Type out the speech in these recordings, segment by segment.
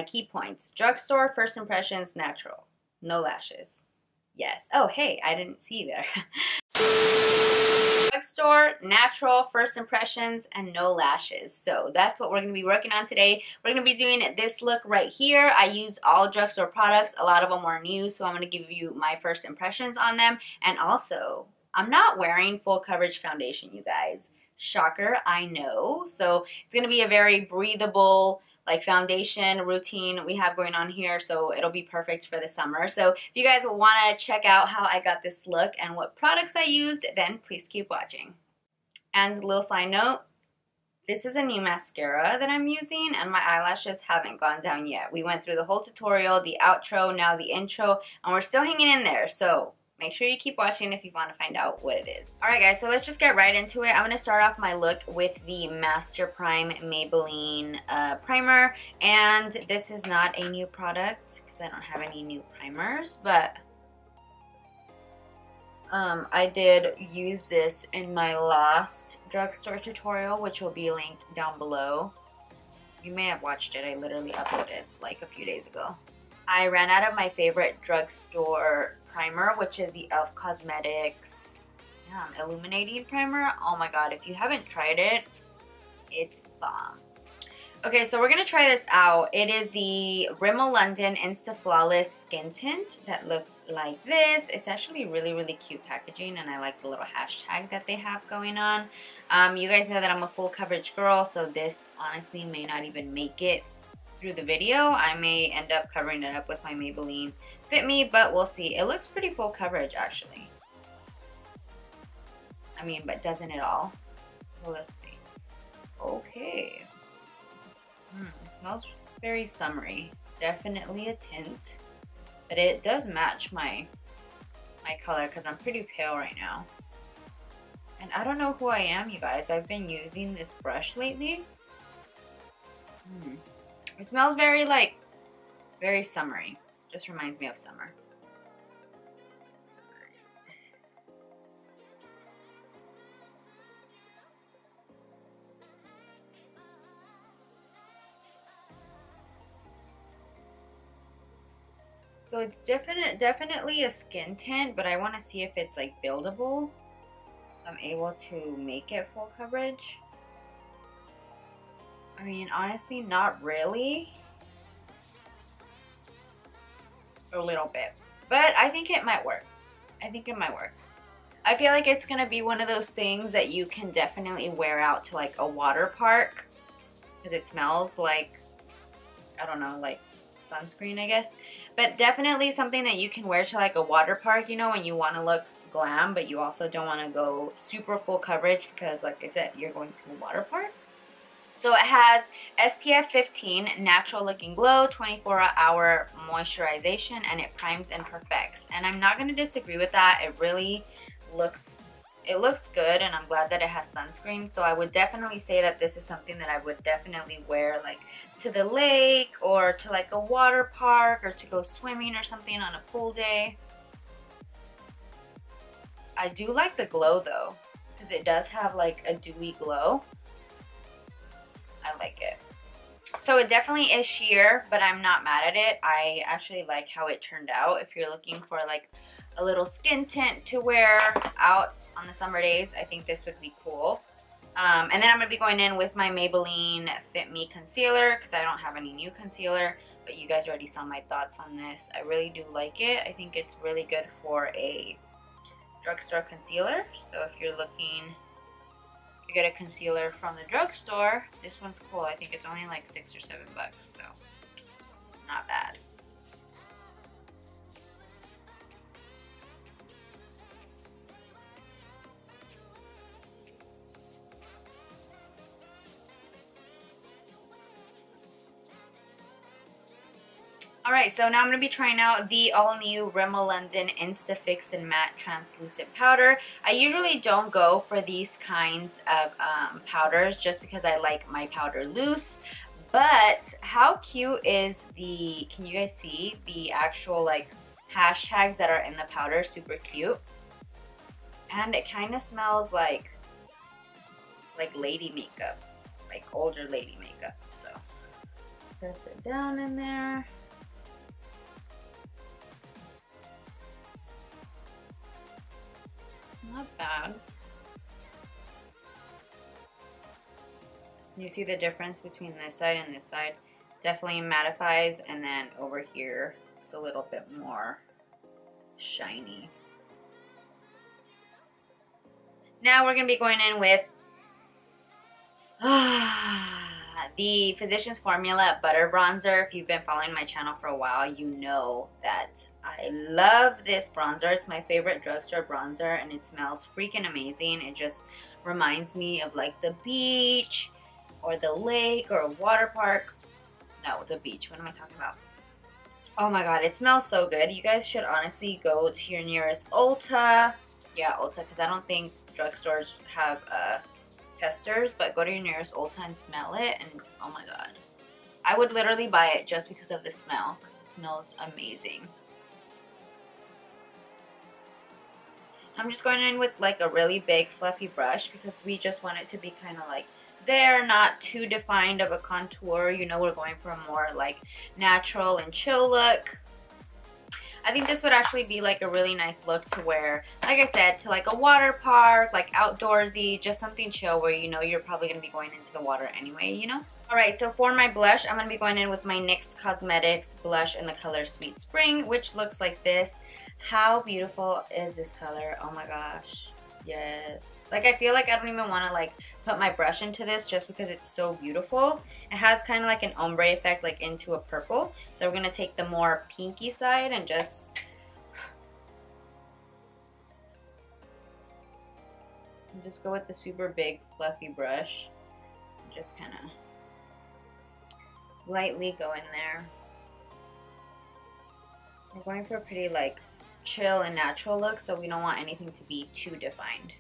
my key points. Drugstore, first impressions, natural. No lashes. Yes. Oh, hey, I didn't see you there. Drugstore, natural, first impressions, and no lashes. So that's what we're going to be working on today. We're going to be doing this look right here. I used all drugstore products. A lot of them were new, so I'm going to give you my first impressions on them. And also, I'm not wearing full coverage foundation, you guys. Shocker, I know. So it's going to be a very breathable like foundation routine we have going on here, so it'll be perfect for the summer. So if you guys want to check out how I got this look and what products I used, then please keep watching. And a little side note, this is a new mascara that I'm using and my eyelashes haven't gone down yet. We went through the whole tutorial, the outro, now the intro, and we're still hanging in there. So make sure you keep watching if you want to find out what it is. Alright guys, so let's just get right into it. I'm going to start off my look with the Master Prime Maybelline primer. And this is not a new product because I don't have any new primers, but I did use this in my last drugstore tutorial, which will be linked down below. You may have watched it. I literally uploaded like a few days ago. I ran out of my favorite drugstore primer, which is the e.l.f. Cosmetics Illuminating Primer. Oh my god, if you haven't tried it, it's bomb. Okay, so we're going to try this out. It is the Rimmel London Insta Flawless Skin Tint that looks like this. It's actually really, really cute packaging, and I like the little hashtag that they have going on. You guys know that I'm a full coverage girl, so this honestly may not even make it through the video. I may end up covering it up with my Maybelline Fit Me, but we'll see. It looks pretty full coverage, actually. I mean, but doesn't it all? Well, let's see. Okay. Smells very summery. Definitely a tint, but it does match my color because I'm pretty pale right now. And I don't know who I am, you guys. I've been using this brush lately. It smells very like very summery. Just reminds me of summer. So it's definitely a skin tint, but I want to see if it's like buildable. I'm able to make it full coverage. I mean, honestly, not really. A little bit. But I think it might work. I think it might work. I feel like it's going to be one of those things that you can definitely wear out to like a water park. Because it smells like, I don't know, like sunscreen, I guess. But definitely something that you can wear to like a water park, you know, when you want to look glam, but you also don't want to go super full coverage because, like I said, you're going to a water park. So it has SPF 15, natural looking glow, 24-hour moisturization, and it primes and perfects. And I'm not going to disagree with that. It really looks good, and I'm glad that it has sunscreen. So I would definitely say that this is something that I would definitely wear like to the lake or to like a water park or to go swimming or something on a pool day. I do like the glow though, because it does have like a dewy glow. I like it. So it definitely is sheer, but I'm not mad at it. I actually like how it turned out. If you're looking for like a little skin tint to wear out on the summer days, I think this would be cool. And then I'm going to be going in with my Maybelline Fit Me concealer because I don't have any new concealer, but you guys already saw my thoughts on this. I really do like it. I think it's really good for a drugstore concealer. So if you're looking to get a concealer from the drugstore, this one's cool. I think it's only like $6 or $7, so not bad. Alright, so now I'm going to be trying out the all-new Rimmel London Insta Fix and Matte Translucent Powder. I usually don't go for these kinds of powders just because I like my powder loose. But how cute is the, can you guys see the actual like hashtags that are in the powder? Super cute. And it kind of smells like lady makeup, like older lady makeup. So Press it down in there. Not bad. You see the difference between this side and this side? Definitely mattifies, and then over here it's a little bit more shiny. Now we're going to be going in with the Physicians Formula Butter Bronzer. If you've been following my channel for a while, you know that I love this bronzer. It's my favorite drugstore bronzer, and it smells freaking amazing. It just reminds me of like the beach or the lake or a water park. No, the beach. What am I talking about? Oh my god, it smells so good. You guys should honestly go to your nearest Ulta. Yeah, Ulta, because I don't think drugstores have testers, but go to your nearest Ulta and smell it, and oh my god. I would literally buy it just because of the smell, because it smells amazing. I'm just going in with like a really big fluffy brush because we just want it to be kind of like there, not too defined of a contour. You know, we're going for a more like natural and chill look. I think this would actually be like a really nice look to wear, like I said, to like a water park, like outdoorsy, just something chill where you know you're probably going to be going into the water anyway, you know? Alright, so for my blush, I'm going to be going in with my NYX Cosmetics blush in the color Sweet Spring, which looks like this. How beautiful is this color? Oh my gosh. Yes. Like, I feel like I don't even want to like put my brush into this just because it's so beautiful. It has kind of like an ombre effect, like into a purple. So we're going to take the more pinky side and just go with the super big fluffy brush. Just kind of lightly go in there. We're going for a pretty like chill and natural look, so we don't want anything to be too defined.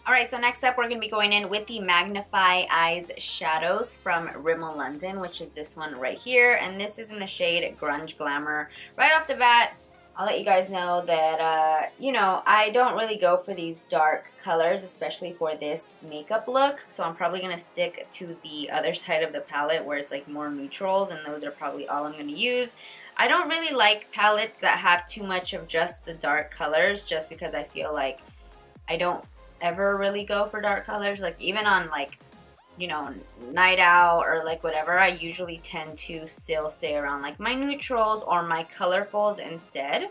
Alright, so next up we're going to be going in with the Magnify Eyes Shadows from Rimmel London, which is this one right here. And this is in the shade Grunge Glamour. Right off the bat, I'll let you guys know that, you know, I don't really go for these dark colors, especially for this makeup look. So I'm probably going to stick to the other side of the palette where it's like more neutrals, and those are probably all I'm going to use. I don't really like palettes that have too much of just the dark colors, just because I feel like I don't ever really go for dark colors. Like even on like, you know, night out or like whatever, I usually tend to still stay around like my neutrals or my colorfuls instead.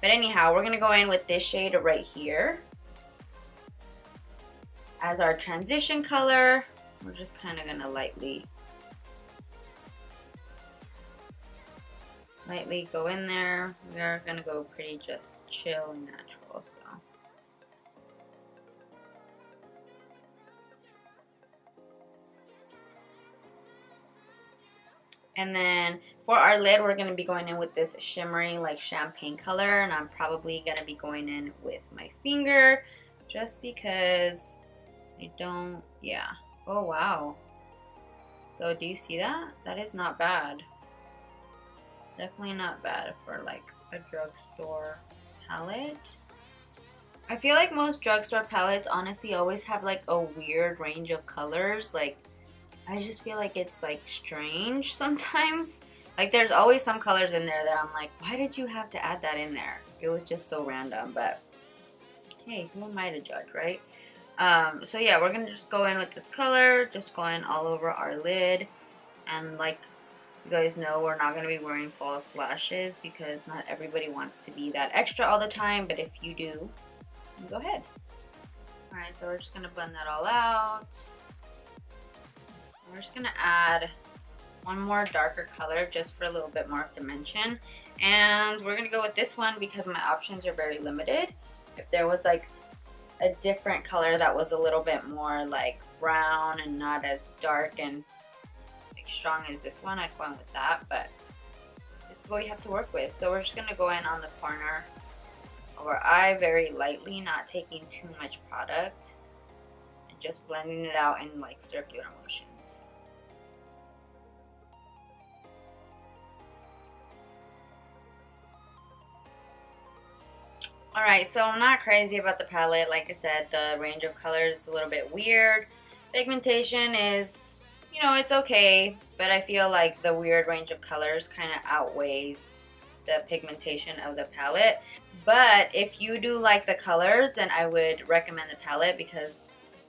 But anyhow, we're gonna go in with this shade right here as our transition color. We're just kind of gonna lightly go in there. We are gonna go pretty just chill and natural, so. And then for our lid, we're going to be going in with this shimmery like champagne color, and I'm probably going to be going in with my finger just because I don't, yeah. Oh wow. So do you see that? That is not bad. Definitely not bad for like a drugstore palette. I feel like most drugstore palettes honestly always have like a weird range of colors. Like, I just feel like it's like strange sometimes. Like there's always some colors in there that I'm like, why did you have to add that in there? It was just so random, but hey, who am I to judge, right? So yeah, we're gonna just go in with this color, just going all over our lid. And like you guys know, we're not gonna be wearing false lashes because not everybody wants to be that extra all the time, but if you do, go ahead. Alright, so we're just gonna blend that all out. We're just going to add one more darker color just for a little bit more dimension. And we're going to go with this one because my options are very limited. If there was like a different color that was a little bit more like brown and not as dark and like strong as this one, I'd go in with that. But this is what we have to work with. So we're just going to go in on the corner of our eye very lightly, not taking too much product. And just blending it out in like circular motions. Alright, so I'm not crazy about the palette. Like I said, the range of colors is a little bit weird. Pigmentation is, you know, it's okay, but I feel like the weird range of colors kind of outweighs the pigmentation of the palette. But if you do like the colors, then I would recommend the palette because,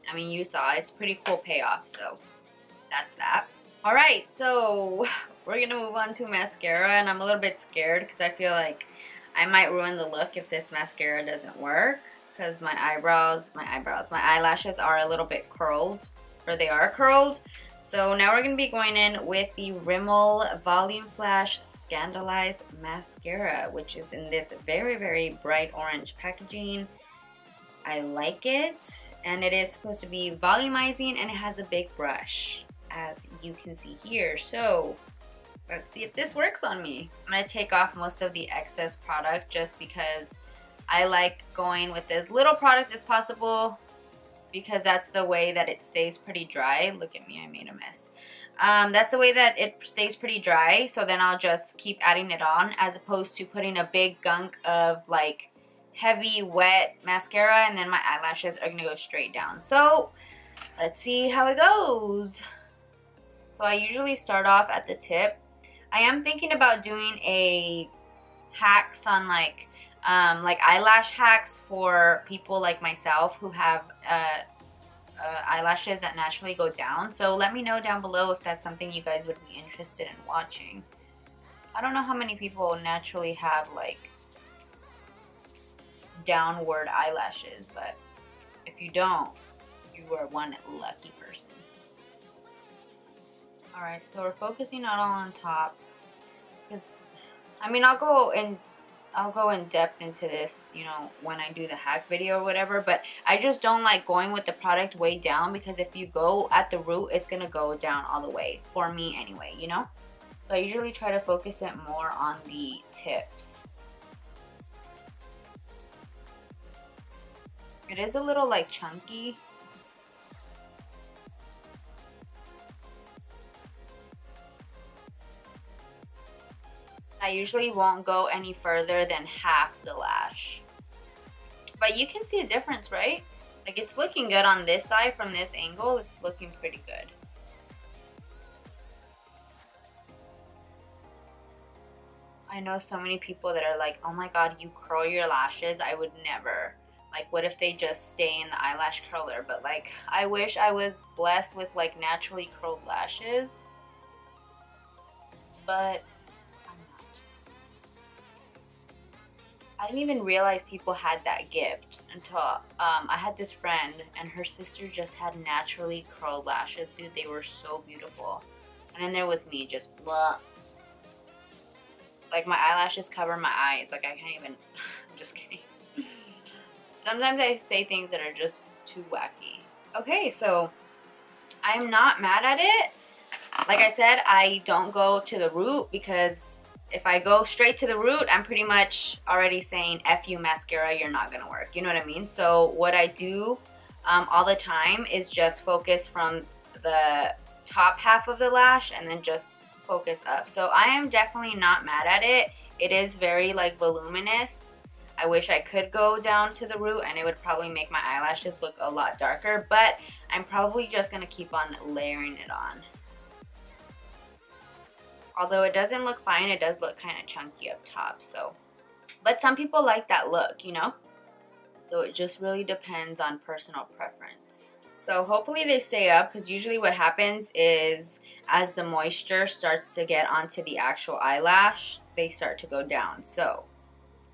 I mean, you saw it's pretty cool payoff, so that's that. Alright, so we're gonna move on to mascara, and I'm a little bit scared because I feel like I might ruin the look if this mascara doesn't work, because my eyelashes are a little bit curled, or they are curled. So now we're going to be going in with the Rimmel Volume Flash Scandalized Mascara, which is in this very, very bright orange packaging. I like it, and it is supposed to be volumizing, and it has a big brush, as you can see here. So let's see if this works on me. I'm going to take off most of the excess product just because I like going with as little product as possible, because that's the way that it stays pretty dry. Look at me, I made a mess. That's the way that it stays pretty dry, so then I'll just keep adding it on, as opposed to putting a big gunk of like heavy wet mascara and then my eyelashes are gonna go straight down. So let's see how it goes. So I usually start off at the tip. I am thinking about doing a hacks on like eyelash hacks for people like myself who have eyelashes that naturally go down. So let me know down below if that's something you guys would be interested in watching. I don't know how many people naturally have like downward eyelashes, but if you don't, you are one lucky person. Alright, so we're focusing not all on top, because I mean I'll go in depth into this, you know, when I do the hack video or whatever, but I just don't like going with the product way down, because if you go at the root, it's gonna go down all the way, for me anyway, you know? So I usually try to focus it more on the tips. It is a little like chunky. I usually won't go any further than half the lash. But you can see a difference, right? Like, it's looking good on this side. From this angle, it's looking pretty good. I know so many people that are like, oh my god, you curl your lashes. I would never. Like, what if they just stay in the eyelash curler? But like, I wish I was blessed with like naturally curled lashes. But I didn't even realize people had that gift until I had this friend and her sister just had naturally curled lashes. Dude, they were so beautiful. And then there was me, just blah. Like, my eyelashes cover my eyes. Like, I can't even, I'm just kidding. Sometimes I say things that are just too wacky. Okay, so I'm not mad at it. Like I said, I don't go to the root, because if I go straight to the root, I'm pretty much already saying, F you mascara, you're not gonna work. You know what I mean? So what I do all the time is just focus from the top half of the lash and then just focus up. So I am definitely not mad at it. It is very like voluminous. I wish I could go down to the root and it would probably make my eyelashes look a lot darker, but I'm probably just gonna keep on layering it on. Although it doesn't look fine, it does look kind of chunky up top, so. But some people like that look, you know? So it just really depends on personal preference. So hopefully they stay up, because usually what happens is as the moisture starts to get onto the actual eyelash, they start to go down. So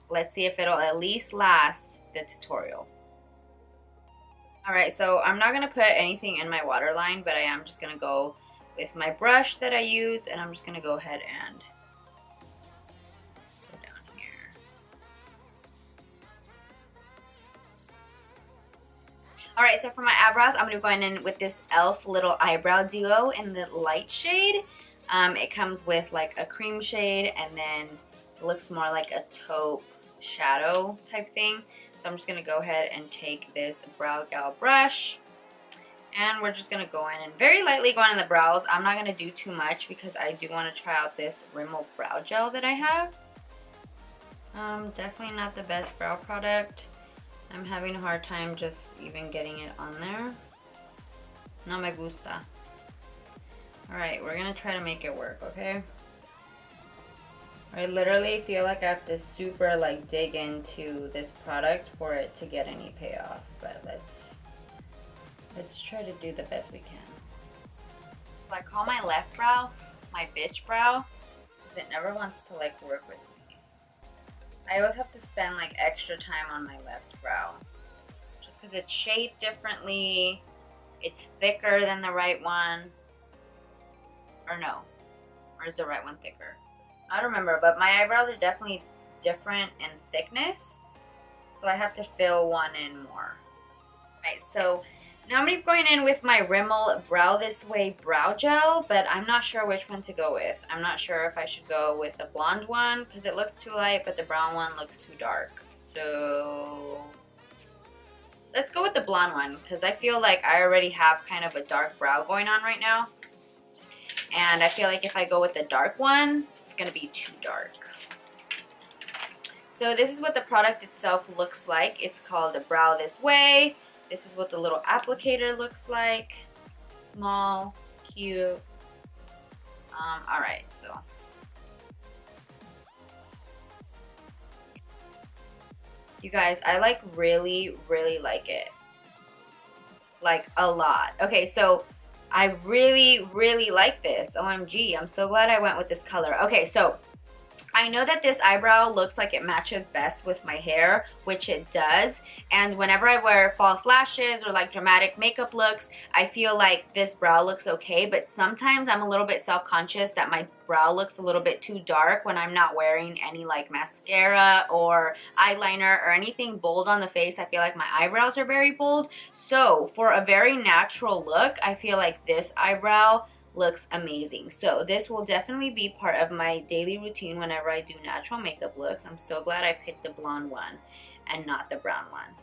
let's see if it'll at least last the tutorial. Alright, so I'm not going to put anything in my waterline, but I am just going to go with my brush that I use, and I'm just going to go ahead and go down here. Alright, so for my eyebrows, I'm going to be going in with this e.l.f. little eyebrow duo in the light shade. It comes with like a cream shade, and then it looks more like a taupe shadow type thing. So I'm just going to go ahead and take this Brow Gal brush, and we're just going to go in and very lightly go in the brows. I'm not going to do too much because I do want to try out this Rimmel brow gel that I have. Definitely not the best brow product. I'm having a hard time just even getting it on there. No me gusta. Alright, we're gonna try to make it work, okay? I literally feel like I have to super like dig into this product for it to get any payoff, but let's try to do the best we can. So I call my left brow my bitch brow because it never wants to like work with me. I always have to spend like extra time on my left brow just because it's shaped differently. It's thicker than the right one. Or no, or is the right one thicker? I don't remember, but my eyebrows are definitely different in thickness, so I have to fill one in more. Right, so now I'm going to be going in with my Rimmel Brow This Way brow gel, but I'm not sure which one to go with. I'm not sure if I should go with the blonde one because it looks too light, but the brown one looks too dark. So let's go with the blonde one because I feel like I already have kind of a dark brow going on right now. And I feel like if I go with the dark one, it's going to be too dark. So this is what the product itself looks like. It's called the Brow This Way. This is what the little applicator looks like. Small, cute. Alright, so. You guys, I like really like it. Like a lot. Okay, so I really like this. OMG, I'm so glad I went with this color. Okay, so I know that this eyebrow looks like it matches best with my hair, which it does. And whenever I wear false lashes or like dramatic makeup looks, I feel like this brow looks okay. But sometimes I'm a little bit self-conscious that my brow looks a little bit too dark when I'm not wearing any like mascara or eyeliner or anything bold on the face. I feel like my eyebrows are very bold. So for a very natural look, I feel like this eyebrow looks amazing. So this will definitely be part of my daily routine whenever I do natural makeup looks. I'm so glad I picked the blonde one and not the brown one.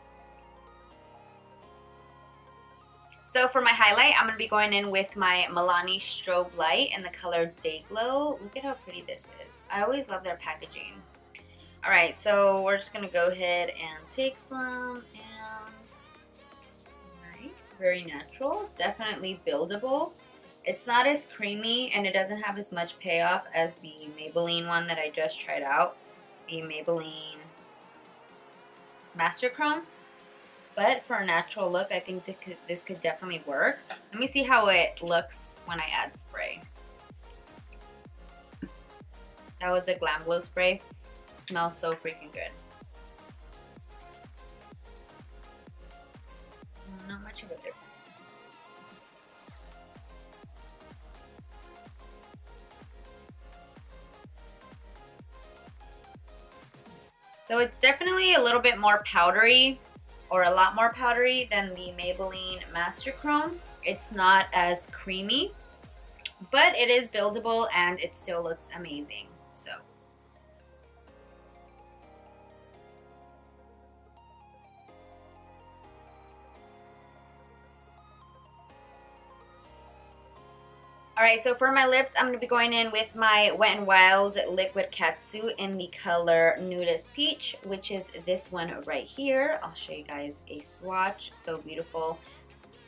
So for my highlight, I'm going to be going in with my Milani Strobe Light in the color Day Glow. Look at how pretty this is. I always love their packaging. Alright, so we're just going to go ahead and take some and alright, very natural, definitely buildable. It's not as creamy and it doesn't have as much payoff as the Maybelline one that I just tried out. The Maybelline Master Chrome. But for a natural look, I think this could definitely work. Let me see how it looks when I add spray. That was a Glam Glow spray. It smells so freaking good. Not much of a difference. So it's definitely a little bit more powdery, or a lot more powdery than the Maybelline Master Chrome. It's not as creamy, but it is buildable and it still looks amazing. So. Alright, so for my lips, I'm going to be going in with my Wet n Wild Liquid Catsuit in the color Nudist Peach, which is this one right here. I'll show you guys a swatch. So beautiful.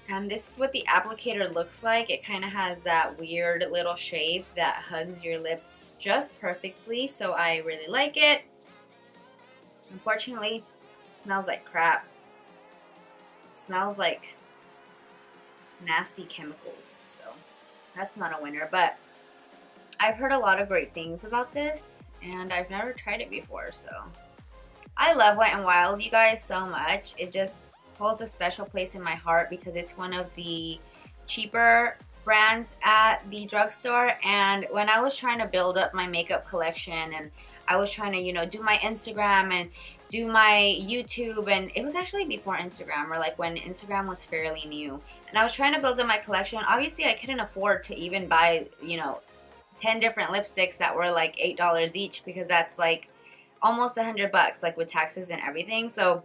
And this is what the applicator looks like. It kind of has that weird little shape that hugs your lips just perfectly, so I really like it. Unfortunately, it smells like crap. It smells like nasty chemicals. That's not a winner, but I've heard a lot of great things about this, and I've never tried it before, so. I love Wet n Wild, you guys, so much. It just holds a special place in my heart because it's one of the cheaper brands at the drugstore, and when I was trying to build up my makeup collection, and I was trying to, you know, do my Instagram and do my YouTube, and it was actually before Instagram, or like when Instagram was fairly new, and I was trying to build up my collection. Obviously I couldn't afford to even buy, you know, 10 different lipsticks that were like $8 each, because that's like almost $100 like with taxes and everything. So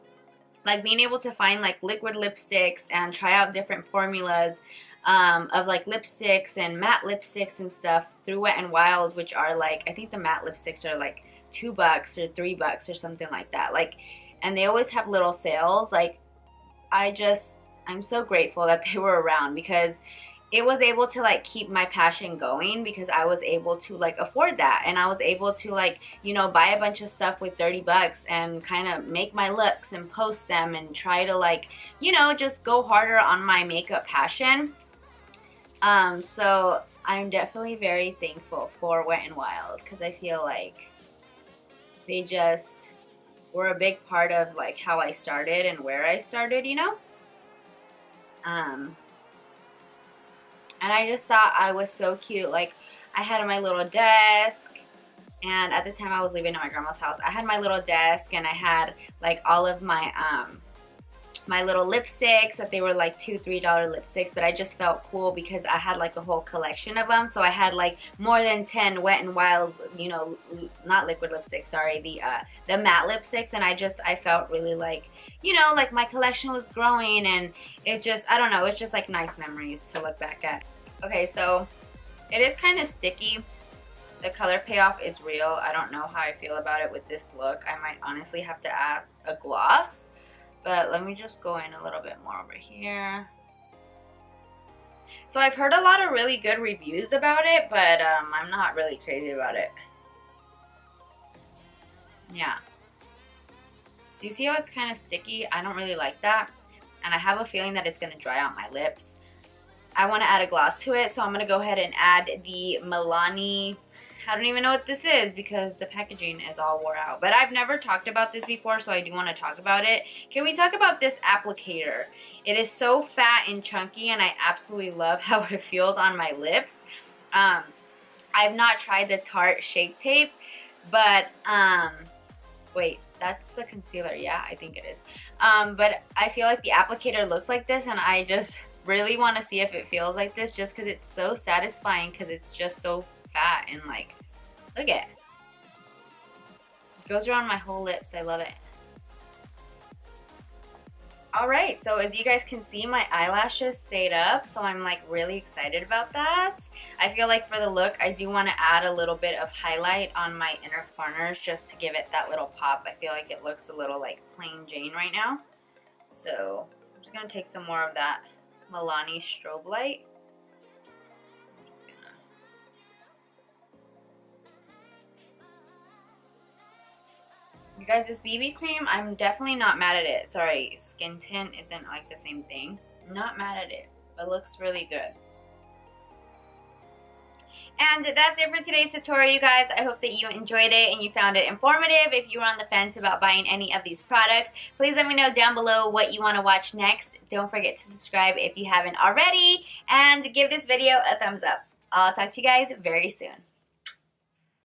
like being able to find like liquid lipsticks and try out different formulas of like lipsticks and matte lipsticks and stuff through Wet n Wild, which are like, I think the matte lipsticks are like $2 or $3 or something like that. Like, and they always have little sales. Like, I'm so grateful that they were around, because it was able to like keep my passion going because I was able to like afford that, and I was able to like, you know, buy a bunch of stuff with 30 bucks and kind of make my looks and post them and try to like, you know, just go harder on my makeup passion. So I'm definitely very thankful for Wet n Wild because I feel like they just were a big part of like how I started and where I started, you know? And I just thought I was so cute. Like, I had my little desk, and at the time I was living at my grandma's house. I had my little desk, and I had like all of my my little lipsticks that they were like $2, $3 lipsticks, but I just felt cool because I had like a whole collection of them. So I had like more than 10 Wet n Wild, you know, not liquid lipsticks, sorry, the matte lipsticks, and I felt really like, you know, like my collection was growing, and it just, I don't know, it's just like nice memories to look back at. Okay, so it is kind of sticky. The color payoff is real. I don't know how I feel about it with this look. I might honestly have to add a gloss. But let me just go in a little bit more over here. So I've heard a lot of really good reviews about it, but I'm not really crazy about it. Yeah. Do you see how it's kind of sticky? I don't really like that. And I have a feeling that it's going to dry out my lips. I want to add a gloss to it, so I'm going to go ahead and add the Milani. I don't even know what this is because the packaging is all wore out. But I've never talked about this before, so I do want to talk about it. Can we talk about this applicator? It is so fat and chunky, and I absolutely love how it feels on my lips. I've not tried the Tarte Shape Tape, but, wait, that's the concealer. Yeah, I think it is. But I feel like the applicator looks like this, and I just really want to see if it feels like this just because it's so satisfying because it's just so fat and like, look at it. It goes around my whole lips. I love it. Alright, so as you guys can see, my eyelashes stayed up, so I'm like really excited about that. I feel like for the look, I do want to add a little bit of highlight on my inner corners just to give it that little pop. I feel like it looks a little like plain Jane right now. So I'm just going to take some more of that Milani strobe light. You guys, this BB cream, I'm definitely not mad at it. Sorry, Skin Tint isn't like the same thing. I'm not mad at it. It looks really good. And that's it for today's tutorial, you guys. I hope that you enjoyed it and you found it informative. If you were on the fence about buying any of these products, please let me know down below what you want to watch next. Don't forget to subscribe if you haven't already, and give this video a thumbs up. I'll talk to you guys very soon.